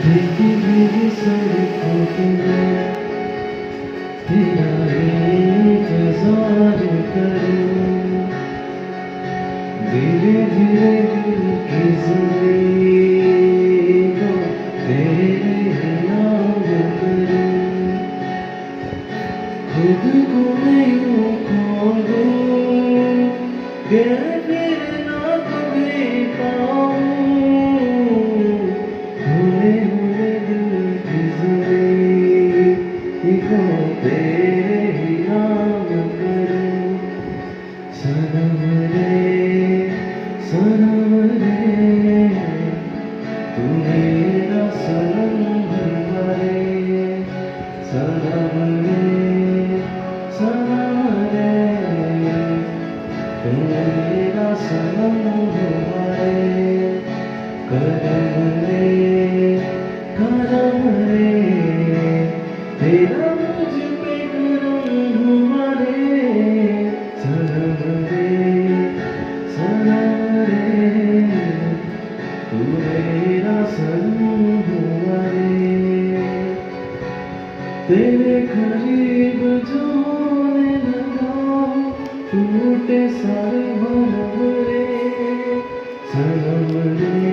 भीगी भीगी सड़कों पे मैं तेरा इंतजार करूं, धीरे धीरे दिल की जिंदगी को तेरे नाम करूं, खुद को मैं यूं खो दूं कि फिर ना कभी पाऊं, हुए हुए दिल की जिंदगी को तेरे ही नाम करूं। सनम रे तू मेरा सनम हुआ रे, सनम रे तू मेरा सनम हुआ रे, करम रे तेरा मुझ पे करम हुआ रे, सनम रे तू मेरा सनम हुआ रे। तेरे करीब जो होने लगा टूटे सारे भंवर रे, सनम रे